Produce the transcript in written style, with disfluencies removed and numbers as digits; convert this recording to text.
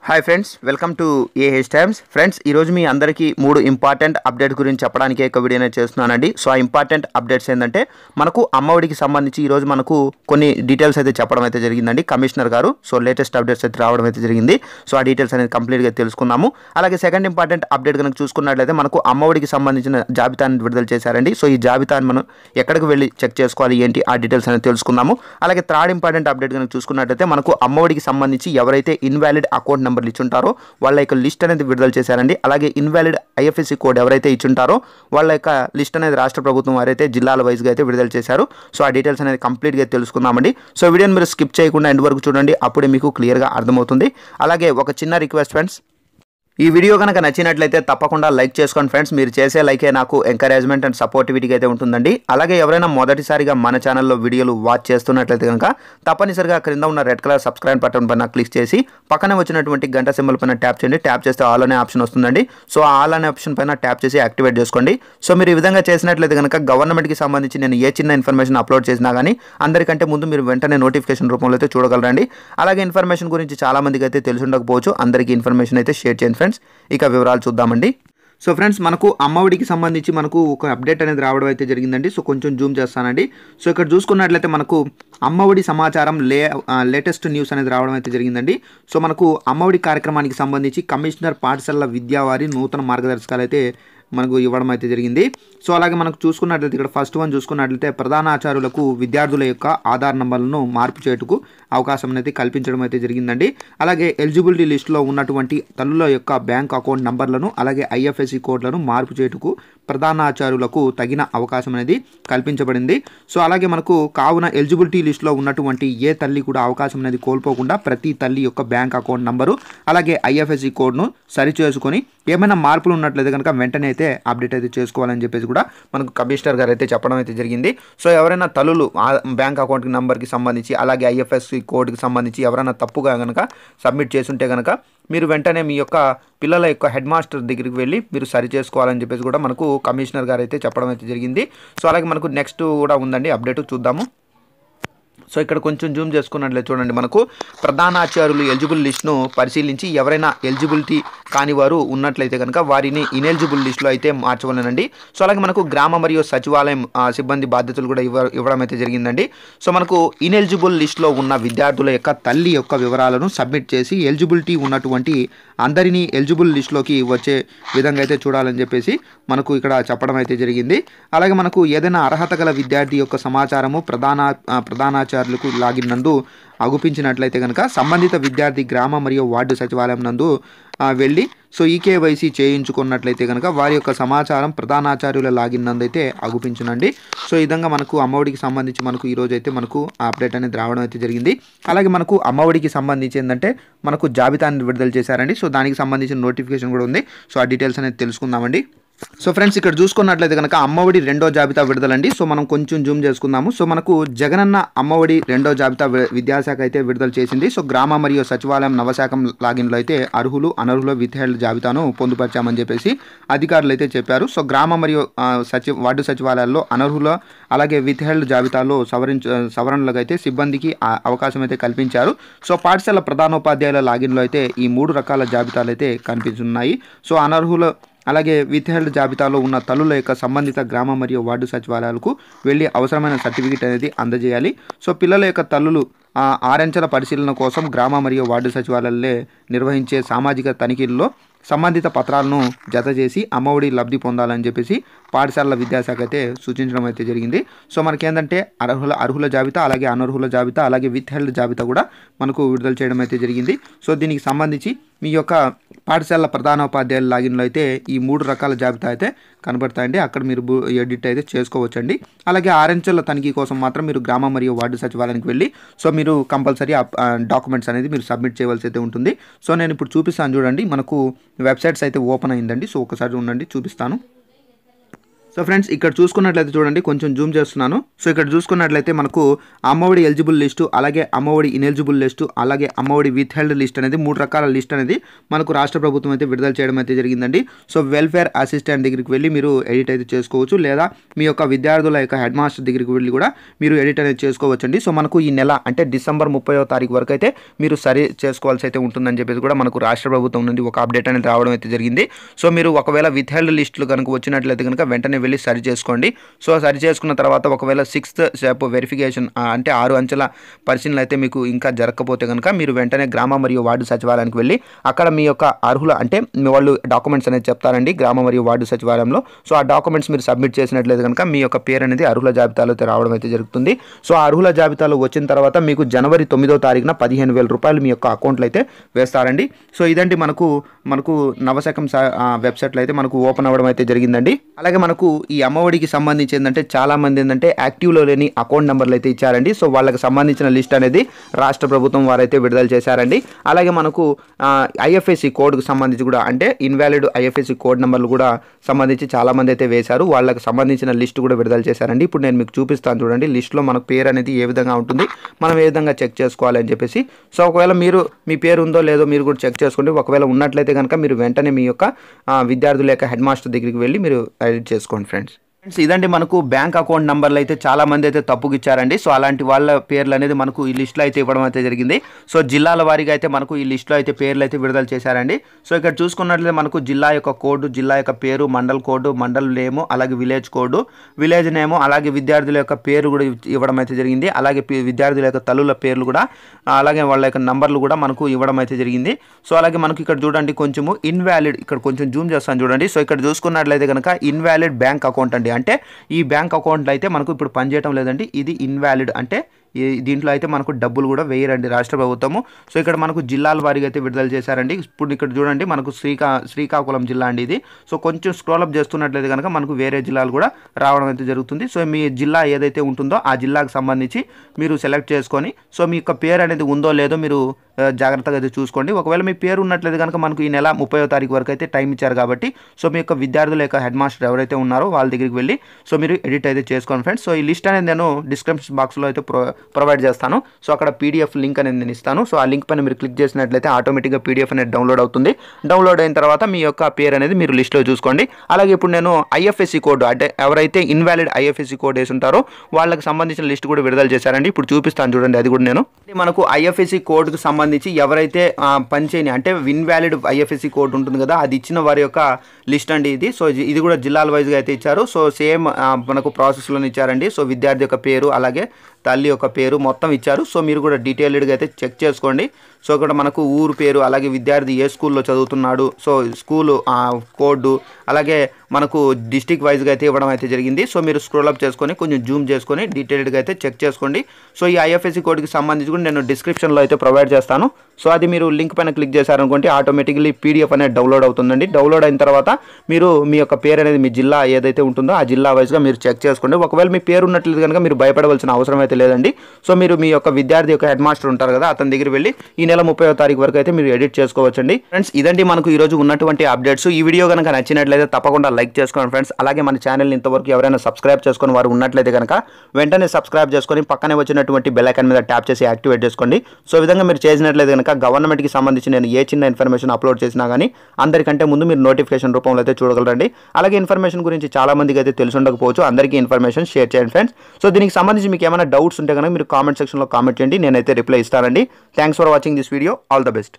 Hi friends, welcome to AH times. Friends, ఈరోజు మీ అందరికీ 3 important update గురించి చెప్పడానికి ఒక వీడియోనే చేస్తున్నానండి. సో ఆ ఇంపార్టెంట్ అప్డేట్స్ ఏంటంటే మనకు అమ్మఒడికి సంబంధించి ఈరోజు మనకు కొన్ని డీటెయిల్స్ అయితే చెప్పడం అయితే జరిగిందండి కమిషనర్ గారు. సో లేటెస్ట్ అప్డేట్స్ అయితే రావడం అయితే జరిగింది. సో ఆ డీటెయిల్స్ అనేది కంప్లీట్గా తెలుసుకుందాము. అలాగే సెకండ్ ఇంపార్టెంట్ అప్డేట్ కనుక చూసుకున్నట్లయితే మనకు అమ్మఒడికి సంబంధించిన జాబితాను విడుదల చేశారండి. సో ఈ జాబితాను మనం ఎక్కడికి వెళ్ళి చెక్ చేసుకోవాలి ఏంటి ఆ డీటెయిల్స్ అనేది తెలుసుకుందాము. అలాగే థర్డ్ ఇంపార్టెంట్ అప్డేట్ కనుక చూసుకున్నట్లయితే మనకు అమ్మఒడికి సంబంధించి ఎవరైతే ఇన్వాలిడ్ అకౌంట్ నెంబర్లు ఇచ్చుంటారో వాళ్ళ యొక్క లిస్ట్ అనేది విడుదల చేశారండి. అలాగే ఇన్వాలిడ్ ఐఎఫ్ఎస్సి కోడ్ ఎవరైతే ఇచ్చుంటారో వాళ్ళ యొక్క లిస్ట్ అనేది రాష్ట్ర ప్రభుత్వం వారైతే జిల్లాల వైజ్గా అయితే విడుదల చేశారు. సో ఆ డీటెయిల్స్ అనేది కంప్లీట్గా తెలుసుకుందామండి. సో వీడియోని మీరు స్కిప్ చేయకుండా ఎండ్ వరకు చూడండి, అప్పుడే మీకు క్లియర్గా అర్థమవుతుంది. అలాగే ఒక చిన్న రిక్వెస్ట్ ఫ్రెండ్స్, ఈ వీడియో కనుక నచ్చినట్లయితే తప్పకుండా లైక్ చేసుకోండి ఫ్రెండ్స్. మీరు చేసే లైకే నాకు ఎంకరేజ్మెంట్ అండ్ సపోర్టివిటీగా అయితే ఉంటుందండి. అలాగే ఎవరైనా మొదటిసారిగా మన ఛానల్లో వీడియోలు వాచ్ చేస్తున్నట్లయితే కనుక తప్పనిసరిగా క్రింద ఉన్న రెడ్ కలర్ సబ్స్క్రైబ్ బటన్ పైన క్లిక్ చేసి పక్కనే వచ్చినటువంటి గంట సింబల్ పైన ట్యాప్ చేయండి. ట్యాప్ చేస్తే ఆల్ అనే ఆప్షన్ వస్తుందండి. సో ఆల్ అనే ఆప్షన్ పైన ట్యాప్ చేసి యాక్టివేట్ చేసుకోండి. సో మీరు ఈ విధంగా చేసినట్లయితే కనుక గవర్నమెంట్కి సంబంధించి నేను ఏ చిన్న ఇన్ఫర్మేషన్ అప్లోడ్ చేసినా కానీ అందరికంటే ముందు మీరు వెంటనే నోటిఫికేషన్ రూపంలో అయితే చూడగలరండి. అలాగే ఇన్ఫర్మేషన్ గురించి చాలా మందికి అయితే తెలిసి ఉండకపోవచ్చు, అందరికీ ఇన్ఫర్మేషన్ అయితే షేర్ చేయండి ఫ్రెండ్స్. ఇక వివరాలు చూద్దామండి. సో ఫ్రెండ్స్, మనకు అమ్మఒడికి సంబంధించి మనకు ఒక అప్డేట్ అనేది రావడం అయితే జరిగిందండి. సో కొంచెం జూమ్ చేస్తానండి. సో ఇక్కడ చూసుకున్నట్లయితే మనకు అమ్మఒడి సమాచారం లేటెస్ట్ న్యూస్ అనేది రావడం అయితే జరిగిందండి. సో మనకు అమ్మఒడి కార్యక్రమానికి సంబంధించి కమిషనర్ పాఠశాల విద్యా వారి నూతన మార్గదర్శకాలు అయితే మనకు ఇవ్వడం అయితే జరిగింది. సో అలాగే మనకు చూసుకున్నట్లయితే ఇక్కడ ఫస్ట్ వన్ చూసుకున్నట్లయితే ప్రధానాచార్యులకు విద్యార్థుల యొక్క ఆధార్ నంబర్లను మార్పు చేయుటకు అవకాశం అనేది కల్పించడం అయితే జరిగిందండి. అలాగే ఎలిజిబిలిటీ లిస్టులో ఉన్నటువంటి తల్లుల యొక్క బ్యాంక్ అకౌంట్ నంబర్లను అలాగే ఐఎఫ్ఎస్సి కోడ్లను మార్పు చేయుటకు ప్రధానాచార్యులకు తగిన అవకాశం అనేది కల్పించబడింది. సో అలాగే మనకు కావున ఎలిజిబిలిటీ లిస్టులో ఉన్నటువంటి ఏ తల్లి కూడా అవకాశం అనేది కోల్పోకుండా ప్రతి తల్లి యొక్క బ్యాంక్ అకౌంట్ నంబరు అలాగే ఐఎఫ్ఎస్సి కోడ్ను సరిచేసుకొని ఏమైనా మార్పులు ఉన్నట్లయితే కనుక వెంటనే అయితే అప్డేట్ అయితే చేసుకోవాలని చెప్పేసి కూడా మనకు కమిషనర్ గారు అయితే చెప్పడం అయితే జరిగింది. సో ఎవరైనా తల్లులు బ్యాంక్ అకౌంట్ నెంబర్కి సంబంధించి అలాగే ఐఎఫ్ఎస్సి కోడ్కి సంబంధించి ఎవరైనా తప్పుగా కనుక సబ్మిట్ చేసుంటే కనుక మీరు వెంటనే మీ యొక్క పిల్లల యొక్క హెడ్ మాస్టర్ దగ్గరికి వెళ్ళి మీరు సరి చేసుకోవాలని చెప్పేసి కూడా మనకు కమిషనర్ గారు అయితే చెప్పడం అయితే జరిగింది. సో అలాగే మనకు నెక్స్ట్ కూడా ఉందండి అప్డేట్, చూద్దాము. సో ఇక్కడ కొంచెం జూమ్ చేసుకున్నట్లయితే చూడండి, మనకు ప్రధానాచార్యులు ఎలిజిబుల్ లిస్ట్ను పరిశీలించి ఎవరైనా ఎలిజిబిలిటీ కాని వారు ఉన్నట్లయితే కనుక వారిని ఇనెలిజిబుల్ లిస్టులో అయితే మార్చవలనండి. సో అలాగే మనకు గ్రామ మరియు సచివాలయం సిబ్బంది బాధ్యతలు కూడా ఇవ్వడం అయితే జరిగిందండి. సో మనకు ఇనెలిజిబుల్ లిస్టులో ఉన్న విద్యార్థుల యొక్క తల్లి యొక్క వివరాలను సబ్మిట్ చేసి ఎలిజిబిలిటీ ఉన్నటువంటి అందరినీ ఎలిజిబుల్ లిస్టులోకి వచ్చే విధంగా అయితే చూడాలని చెప్పేసి మనకు ఇక్కడ చెప్పడం అయితే జరిగింది. అలాగే మనకు ఏదైనా అర్హత గల విద్యార్థి యొక్క సమాచారము ప్రధానాచార్యులకు లాగిన్ నందు అగుపించినట్లయితే కనుక సంబంధిత విద్యార్థి గ్రామ మరియు వార్డు సచివాలయం నందు వెళ్ళి సో ఈకేవైసీ చేయించుకున్నట్లయితే కనుక వారి యొక్క సమాచారం ప్రధానాచార్యుల లాగిన్ నందు అయితే అగుపించునండి. సో ఈ విధంగా మనకు అమ్మఒడికి సంబంధించి మనకు ఈరోజు అయితే మనకు అప్డేట్ అనేది రావడం అయితే జరిగింది. అలాగే మనకు అమ్మఒడికి సంబంధించి ఏంటంటే మనకు జాబితాని విడుదల చేశారండి. సో దానికి సంబంధించిన నోటిఫికేషన్ కూడా ఉంది. సో ఆ డీటెయిల్స్ అనేది తెలుసుకుందామండి. సో ఫ్రెండ్స్, ఇక్కడ చూసుకున్నట్లయితే కనుక అమ్మఒడి రెండో జాబితా విడుదలండి. సో మనం కొంచెం జూమ్ చేసుకుందాము. సో మనకు జగనన్న అమ్మఒడి రెండో జాబితా విద్యాశాఖ అయితే విడుదల చేసింది. సో గ్రామ మరియు సచివాలయం నవశాఖం లాగిన్లో అయితే అర్హులు అనర్హుల విత్హెల్డ్ జాబితాను పొందుపరిచామని చెప్పేసి అధికారులు అయితే చెప్పారు. సో గ్రామ మరియు వార్డు సచివాలయాల్లో అనర్హుల అలాగే విత్హెల్డ్ జాబితాలో సవరణలకు అయితే సిబ్బందికి అవకాశం అయితే కల్పించారు. సో పాఠశాల ప్రధానోపాధ్యాయుల లాగిన్లో అయితే ఈ 3 రకాల జాబితాలు అయితే కనిపిస్తున్నాయి. సో అనర్హుల అలాగే విత్హెల్డ్ జాబితాలో ఉన్న తల్లుల యొక్క సంబంధిత గ్రామ మరియు వార్డు సచివాలయాలకు వెళ్ళి అవసరమైన సర్టిఫికేట్ అనేది అందజేయాలి. సో పిల్లల యొక్క తల్లులు 6 అంచెల పరిశీలన కోసం గ్రామ మరియు వార్డు సచివాలయాలే నిర్వహించే సామాజిక తనిఖీల్లో సంబంధిత పత్రాలను జత చేసి అమ్మఒడి లబ్ధి పొందాలని చెప్పేసి పాఠశాలల విద్యాశాఖ అయితే సూచించడం అయితే జరిగింది. సో మనకేంటంటే అర్హుల జాబితా అలాగే అనర్హుల జాబితా అలాగే విత్హెల్డ్ జాబితా కూడా మనకు విడుదల చేయడం అయితే జరిగింది. సో దీనికి సంబంధించి మీ యొక్క పాఠశాల ప్రధానోపాధ్యాయుల లాగిన్లో అయితే ఈ 3 రకాల జాబితా అయితే కనబడతాయండి. అక్కడ మీరు ఎడిట్ అయితే చేసుకోవచ్చండి. అలాగే 6 అంచెల తనిఖీ కోసం మాత్రం మీరు గ్రామ మరియు వార్డు సచివాలయానికి వెళ్ళి సో మీరు కంపల్సరీ డాక్యుమెంట్స్ అనేది మీరు సబ్మిట్ చేయవలసి అయితే ఉంటుంది. సో నేను ఇప్పుడు చూపిస్తాను చూడండి, మనకు వెబ్సైట్స్ అయితే ఓపెన్ అయిందండి. సో ఒకసారి ఉండండి చూపిస్తాను. సో ఫ్రెండ్స్ ఇక్కడ చూసుకున్నట్లయితే చూడండి, కొంచెం జూమ్ చేస్తున్నాను. సో ఇక్కడ చూసుకున్నట్లయితే మనకు అమ్మఒడి ఎలిజిబుల్ లిస్టు, అలాగే అమ్మఒడి ఇనెలిజిబుల్ లిస్టు, అలాగే అమ్మఒడి విత్ హెల్డ్ లిస్ట్ అనేది 3 రకాల లిస్ట్ అనేది మనకు రాష్ట్ర ప్రభుత్వం అయితే విడుదల చేయడం అయితే జరిగిందండి. సో వెల్ఫేర్ అసిస్టెంట్ దగ్గరికి వెళ్ళి మీరు ఎడిట్ అయితే చేసుకోవచ్చు, లేదా మీ యొక్క విద్యార్థుల యొక్క హెడ్ మాస్టర్ దగ్గరికి వెళ్ళి కూడా మీరు ఎడిట్ అనేది చేసుకోవచ్చండి. సో మనకు ఈ నెల అంటే డిసెంబర్ 30వ తారీఖు వరకు అయితే మీరు సరి చేసుకోవాల్సి అయితే ఉంటుందని చెప్పేసి కూడా మనకు రాష్ట్ర ప్రభుత్వం నుండి ఒక అప్డేట్ అనేది రావడం అయితే జరిగింది. సో మీరు ఒకవేళ విత్ హెల్డ్ లిస్టులు కనుక వచ్చినట్లయితే కనుక వెంటనే వెళ్ళి సరి చేసుకోండి. సో సరి చేసుకున్న తర్వాత ఒకవేళ 6th స్టెప్ వెరిఫికేషన్ అంటే 6 అంచెల పరిశీలన అయితే మీకు ఇంకా జరగకపోతే కనుక మీరు వెంటనే గ్రామ మరియు వార్డు సచివాలయానికి వెళ్ళి అక్కడ మీ యొక్క అర్హుల అంటే మీ వాళ్ళు డాక్యుమెంట్స్ అనేది చెప్తారండి గ్రామ మరియు వార్డు సచివాలయంలో. సో ఆ డాక్యుమెంట్స్ మీరు సబ్మిట్ చేసినట్లయితే కనుక మీ యొక్క పేరు అనేది అర్హుల జాబితాలో అయితే రావడం అయితే జరుగుతుంది. సో ఆ అర్హుల జాబితాలో వచ్చిన తర్వాత మీకు జనవరి 9వ తారీఖున 15,000 రూపాయలు మీ యొక్క అకౌంట్లో అయితే వేస్తారండి. సో ఇదండి మనకు నవశకం వెబ్సైట్లో అయితే మనకు ఓపెన్ అవ్వడం అయితే జరిగిందండి. అలాగే మనకు ఈ అమ్మఒడికి సంబంధించి ఏంటంటే చాలా మంది ఏంటంటే యాక్టివ్లో లేని అకౌంట్ నెంబర్లు అయితే ఇచ్చారండి. సో వాళ్ళకి సంబంధించిన లిస్ట్ అనేది రాష్ట్ర ప్రభుత్వం వారైతే విడుదల చేశారండి. అలాగే మనకు ఐఎఫ్ఎస్సి కోడ్కి సంబంధించి కూడా అంటే ఇన్వాలిడ్ ఐఎఫ్ఎస్సి కోడ్ నెంబర్లు కూడా సంబంధించి చాలా మంది అయితే వేశారు. వాళ్ళకి సంబంధించిన లిస్ట్ కూడా విడుదల చేశారండి. ఇప్పుడు నేను మీకు చూపిస్తాను చూడండి, లిస్ట్లో మనకు పేరు అనేది ఏ విధంగా ఉంటుంది, మనం ఏ విధంగా చెక్ చేసుకోవాలి అని చెప్పేసి. సో ఒకవేళ మీ పేరు ఉందో లేదో మీరు కూడా చెక్ చేసుకోండి. ఒకవేళ ఉన్నట్లయితే కనుక మీరు వెంటనే మీ యొక్క విద్యార్థుల యొక్క హెడ్ మాస్టర్ దగ్గరికి వెళ్ళి మీరు ఎడిట్ చేసుకోండి ఫ్రెండ్స్. ఇదండి మనకు బ్యాంక్ అకౌంట్ నెంబర్లు అయితే చాలా మంది అయితే తప్పుగా ఇచ్చారండి. సో అలాంటి వాళ్ళ పేర్లు అనేది మనకు ఈ లిస్ట్లో అయితే ఇవ్వడం అయితే జరిగింది. సో జిల్లాల వారీగా అయితే మనకు ఈ లిస్ట్లో అయితే పేర్లు అయితే విడుదల చేశారండి. సో ఇక్కడ చూసుకున్నట్లయితే మనకు జిల్లా యొక్క కోడ్, జిల్లా యొక్క పేరు, మండల్ కోడ్, మండల్ నేము, అలాగే విలేజ్ కోడ్, విలేజ్ నేము, అలాగే విద్యార్థుల యొక్క పేరు కూడా ఇవ్వడం అయితే జరిగింది. అలాగే విద్యార్థుల యొక్క తల్లుల పేర్లు కూడా, అలాగే వాళ్ళ యొక్క నంబర్లు కూడా మనకు ఇవ్వడం అయితే జరిగింది. సో అలాగే మనకు ఇక్కడ చూడండి కొంచెము ఇన్వాలిడ్, ఇక్కడ కొంచెం జూమ్ చేస్తాను చూడండి. సో ఇక్కడ చూసుకున్నట్లయితే కనుక ఇన్వాలిడ్ బ్యాంక్ అకౌంట్ అండి, అంటే ఈ బ్యాంక్ అకౌంట్లో అయితే మనకు ఇప్పుడు పనిచేయడం లేదండి. ఇది ఇన్వాలిడ్ అంటే దీంట్లో అయితే మనకు డబ్బులు కూడా వేయరండి రాష్ట్ర ప్రభుత్వము. సో ఇక్కడ మనకు జిల్లాల వారీగా అయితే విడుదల చేశారండి. ఇప్పుడు ఇక్కడ చూడండి మనకు శ్రీకాకుళం జిల్లా అండి ఇది. సో కొంచెం స్క్రోలప్ చేస్తున్నట్లయితే కనుక మనకు వేరే జిల్లాలు కూడా రావడం అయితే జరుగుతుంది. సో మీ జిల్లా ఏదైతే ఉంటుందో ఆ జిల్లాకు సంబంధించి మీరు సెలెక్ట్ చేసుకొని సో మీ యొక్క పేరు అనేది ఉందో లేదో మీరు జాగ్రత్తగా అయితే చూసుకోండి. ఒకవేళ మీ పేరు ఉన్నట్లయితే కనుక మనకు ఈ నెల 30వ తారీఖు వరకు అయితే టైం ఇచ్చారు కాబట్టి సో మీ యొక్క విద్యార్థుల యొక్క హెడ్ మాస్టర్ ఎవరైతే ఉన్నారో వాళ్ళ దగ్గరికి వెళ్ళి సో మీరు ఎడిట్ అయితే చేసుకోండి ఫ్రెండ్స్. సో ఈ లిస్ట్ అనేది నేను డిస్క్రిప్షన్ బాక్స్లో అయితే ప్రొవైడ్ చేస్తాను. సో అక్కడ పీడిఎఫ్ లింక్ అనేది నేను ఇస్తాను. సో ఆ లింక్ పైన మీరు క్లిక్ చేసినట్లయితే ఆటోమేటిక్గా పీడిఎఫ్ అనేది డౌన్లోడ్ అవుతుంది. డౌన్లోడ్ అయిన తర్వాత మీ యొక్క పేరు అనేది మీరు లిస్ట్లో చూసుకోండి. అలాగే ఇప్పుడు నేను ఐఎఫ్ఎస్సి కోడ్ అంటే ఎవరైతే ఇన్వాలిడ్ ఐఎఫ్ఎస్సి కోడ్ వేసి ఉంటారో వాళ్ళకి సంబంధించిన లిస్ట్ కూడా విడుదల చేశారండి. ఇప్పుడు చూపిస్తాను చూడండి, అది కూడా నేను మనకు ఐఎఫ్ఎస్సి కోడ్కి సంబంధించి ఎవరైతే పనిచేయని అంటే ఇన్వాలిడ్ ఐఎఫ్ఎస్సి కోడ్ ఉంటుంది కదా, అది ఇచ్చిన వారి యొక్క లిస్ట్ అండి ఇది. సో ఇది కూడా జిల్లాల వైజ్గా అయితే ఇచ్చారు. సో సేమ్ మనకు ప్రాసెస్లోనే ఇచ్చారండి. సో విద్యార్థి యొక్క పేరు అలాగే తల్లి యొక్క పేరు మొత్తం ఇచ్చారు. సో మీరు కూడా డీటెయిల్డ్గా అయితే చెక్ చేసుకోండి. సో ఇక్కడ మనకు ఊరు పేరు, అలాగే విద్యార్థి ఏ స్కూల్లో చదువుతున్నాడు, సో స్కూలు కోడ్, అలాగే మనకు డిస్టిక్ వైజ్గా అయితే ఇవ్వడం అయితే జరిగింది. సో మీరు స్క్రోలప్ చేసుకొని కొంచెం జూమ్ చేసుకొని డీటెయిల్డ్గా అయితే చెక్ చేసుకోండి. సో ఈ ఐఎఫ్ఎస్సి కోడ్కి సంబంధించి కూడా నేను డిస్క్రిప్షన్లో అయితే ప్రొవైడ్ చేస్తాను. సో అది మీరు లింక్ పైన క్లిక్ చేశారనుకోండి ఆటోమేటిక్లీ పీడిఎఫ్ అనేది డౌన్లోడ్ అవుతుందండి. డౌన్లోడ్ అయిన తర్వాత మీరు మీ యొక్క పేరు అనేది మీ జిల్లా ఏదైతే ఉంటుందో ఆ జిల్లా వైజ్గా మీరు చెక్ చేసుకోండి. ఒకవేళ మీ పేరు ఉన్నట్లయితే కనుక మీరు భయపడవలసిన అవసరం అయితే లేదండి. సో మీరు మీ యొక్క విద్యార్థి యొక్క హెడ్ మాస్టర్ ఉంటారు కదా, అతని దగ్గర వెళ్ళి ఈ నెల 30వ తారీఖు వరకు అయితే మీరు ఎడిట్ చేసుకోవచ్చండి. ఫ్రెండ్స్ ఇదండి మనకు ఈరోజు ఉన్నటువంటి అప్డేట్స్. ఈ వీడియో కనుక నచ్చినట్లయితే తప్పకుండా లైక్ చేసుకోండి ఫ్రెండ్స్. అలాగే మన ఛానల్ని ఇంతవరకు ఎవరైనా సబ్స్క్రైబ్ చేసుకొని వారు ఉన్నట్లయితే కనుక వెంటనే సబ్స్క్రైబ్ చేసుకొని పక్కనే వచ్చినటువంటి బెల్ ఐకాన్ మీద ట్యాప్ చేసి యాక్టివేట్ చేసుకోండి. సో ఈ విధంగా మీరు చేసినట్లయితే కనుక గవర్నమెంట్కి సంబంధించి నేను ఏ చిన్న ఇన్ఫర్మేషన్ అప్లోడ్ చేసినా కానీ అందరికంటే ముందు మీరు నోటిఫికేషన్ రూపంలో అయితే చూడగలరండి. అలాగే ఇన్ఫర్మేషన్ గురించి చాలా మందికి అయితే తెలిసి ఉండకపోవచ్చు, అందరికీ ఇన్ఫర్మేషన్ షేర్ చేయండి ఫ్రెండ్స్. సో దీనికి సంబంధించి మీకు ఏమైనా డౌట్స్ ఉంటే కనుక మీరు కామెంట్ సెక్షన్లో కామెంట్ చేయండి, నేనైతే రిప్లై ఇస్తానండి. Thanks for watching this video. All the best.